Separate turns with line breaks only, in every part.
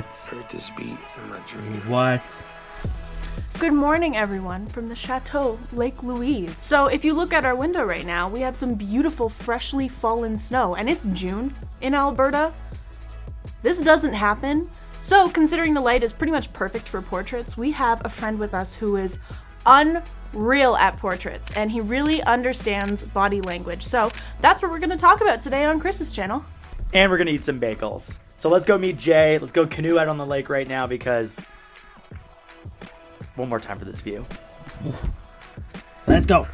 Heard this beat in my dream.
What?
Good morning, everyone, from the Chateau, Lake Louise. So if you look at our window right now, we have some beautiful, freshly fallen snow, and it's June in Alberta. This doesn't happen. So considering the light is pretty much perfect for portraits, we have a friend with us who is unreal at portraits, and he really understands body language. So that's what we're gonna talk about today on Chris's channel.
And we're gonna eat some bagels. So let's go meet Jay. Let's go canoe out on the lake right now because one more time for this view. Let's go.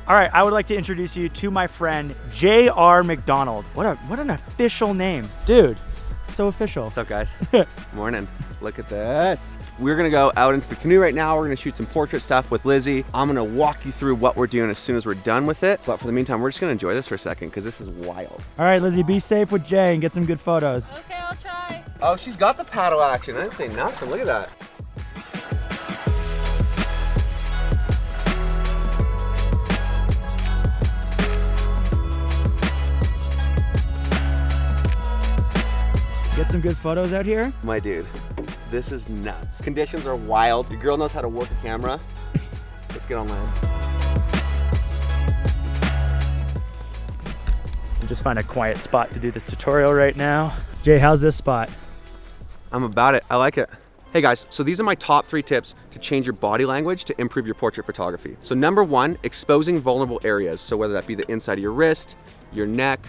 All right, I would like to introduce you to my friend J.R. McDonald. What an official name, dude. So official.
What's up, guys? Morning. Look at this. We're gonna go out into the canoe right now. We're gonna shoot some portrait stuff with Lizzie. I'm gonna walk you through what we're doing as soon as we're done with it. But for the meantime, we're just gonna enjoy this for a second because this is wild.
All right, Lizzie, be safe with Jay and get some good photos.
Okay, I'll try.
Oh, she's got the paddle action. I didn't say nothing. Look at that.
Get some good photos out here.
My dude, this is nuts. Conditions are wild. Your girl knows how to work a camera. Let's get on land.
Just find a quiet spot to do this tutorial right now. Jay, how's this spot?
I'm about it. I like it. Hey guys, so these are my top 3 tips to change your body language to improve your portrait photography. So number 1, exposing vulnerable areas. So whether that be the inside of your wrist, your neck,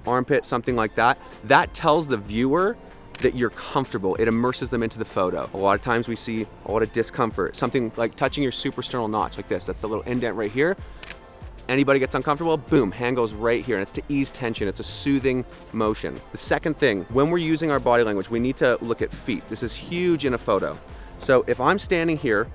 armpit, something like that, that tells the viewer that you're comfortable. It immerses them into the photo. A lot of times we see a lot of discomfort, something like touching your suprasternal notch like this. That's the little indent right here. Anybody gets uncomfortable, boom, hand goes right here, and it's to ease tension. It's a soothing motion. The second thing, when we're using our body language, we need to look at feet. This is huge in a photo. So if I'm standing here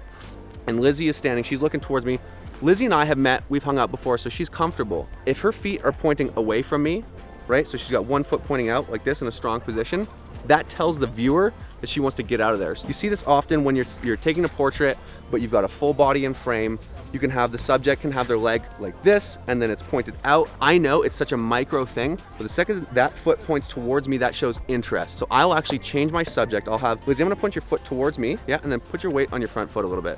and Lizzie is standing, she's looking towards me. Lizzie and I have met, we've hung out before, so she's comfortable. If her feet are pointing away from me, right? So she's got one foot pointing out like this in a strong position. That tells the viewer that she wants to get out of there. So you see this often when you're taking a portrait, but you've got a full body in frame. You can have the subject can have their leg like this, and then it's pointed out. I know it's such a micro thing, but the second that foot points towards me, that shows interest. So I'll actually change my subject. I'll have, Lizzie, I'm gonna point your foot towards me, yeah, and then put your weight on your front foot a little bit,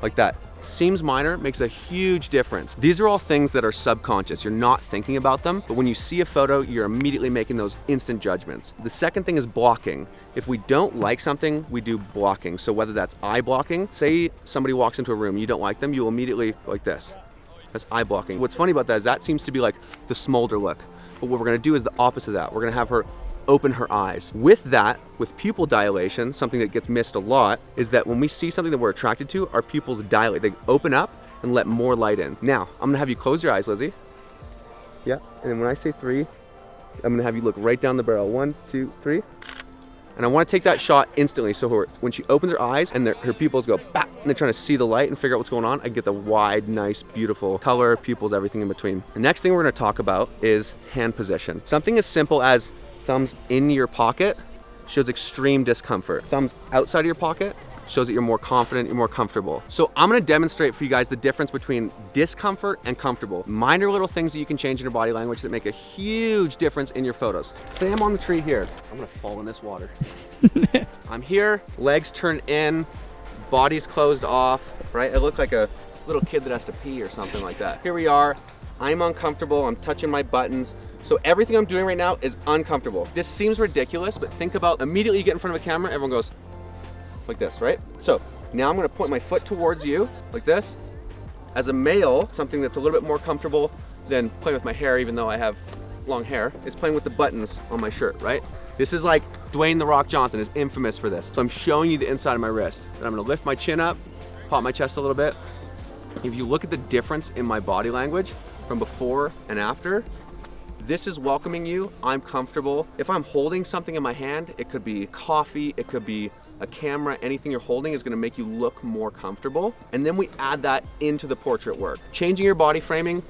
like that. Seems minor, makes a huge difference. These are all things that are subconscious. You're not thinking about them, but when you see a photo, you're immediately making those instant judgments. The second thing is blocking. If we don't like something, we do blocking. So whether that's eye blocking, say somebody walks into a room, you don't like them, you'll immediately go like this. That's eye blocking. What's funny about that is that seems to be like the smolder look. But what we're gonna do is the opposite of that. We're gonna have her open her eyes. With that, with pupil dilation, something that gets missed a lot is that when we see something that we're attracted to, our pupils dilate. They open up and let more light in. Now, I'm gonna have you close your eyes, Lizzie. Yeah, and then when I say 3, I'm gonna have you look right down the barrel. 1, 2, 3. And I wanna take that shot instantly, so when she opens her eyes and her pupils go back, and they're trying to see the light and figure out what's going on, I get the wide, nice, beautiful color, pupils, everything in between. The next thing we're gonna talk about is hand position. Something as simple as thumbs in your pocket shows extreme discomfort. Thumbs outside of your pocket shows that you're more confident, you're more comfortable. So I'm gonna demonstrate for you guys the difference between discomfort and comfortable. Minor little things that you can change in your body language that make a huge difference in your photos. Say I'm on the tree here. I'm gonna fall in this water. I'm here, legs turned in, body's closed off, right? I look like a little kid that has to pee or something like that. Here we are, I'm uncomfortable, I'm touching my buttons. So everything I'm doing right now is uncomfortable. This seems ridiculous, but think about immediately you get in front of a camera, everyone goes like this, right? So now I'm gonna point my foot towards you, like this. As a male, something that's a little bit more comfortable than playing with my hair, even though I have long hair, is playing with the buttons on my shirt, right? This is like Dwayne "The Rock" Johnson is infamous for this. So I'm showing you the inside of my wrist. And I'm gonna lift my chin up, pop my chest a little bit. If you look at the difference in my body language from before and after, this is welcoming you, I'm comfortable. If I'm holding something in my hand, it could be coffee, it could be a camera, anything you're holding is gonna make you look more comfortable. And then we add that into the portrait work. Changing your body framing,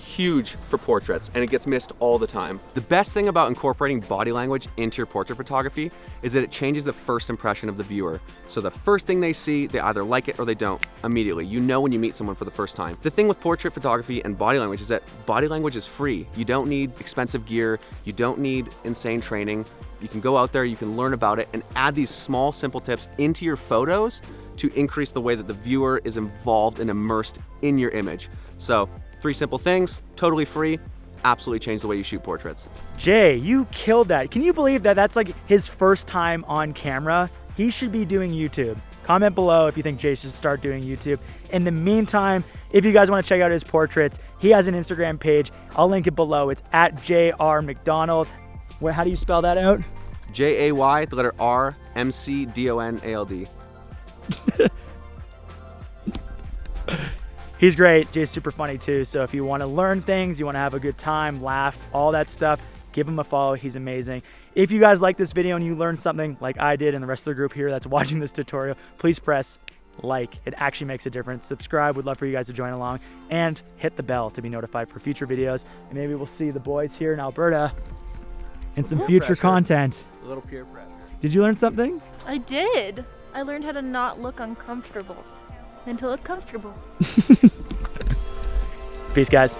huge for portraits and it gets missed all the time. The best thing about incorporating body language into your portrait photography is that it changes the first impression of the viewer. So the first thing they see, they either like it or they don't immediately. You know when you meet someone for the first time. The thing with portrait photography and body language is that body language is free. You don't need expensive gear. You don't need insane training. You can go out there, you can learn about it and add these small, simple tips into your photos to increase the way that the viewer is involved and immersed in your image. So 3 simple things, totally free, absolutely change the way you shoot portraits.
Jay, you killed that. Can you believe that that's like his first time on camera? He should be doing YouTube. Comment below if you think Jay should start doing YouTube. In the meantime, if you guys want to check out his portraits, he has an Instagram page. I'll link it below. It's at JR McDonald. How do you spell that out?
J-A-Y, the letter R, M-C-D-O-N-A-L-D.
He's great. Jay's super funny too. So if you want to learn things, you want to have a good time, laugh, all that stuff, give him a follow. He's amazing. If you guys like this video and you learned something like I did and the rest of the group here that's watching this tutorial, please press like. It actually makes a difference. Subscribe. We'd love for you guys to join along and hit the bell to be notified for future videos. And maybe we'll see the boys here in Alberta in some future content.
A little peer pressure.
Did you learn something?
I did. I learned how to not look uncomfortable and to look comfortable.
Peace, guys.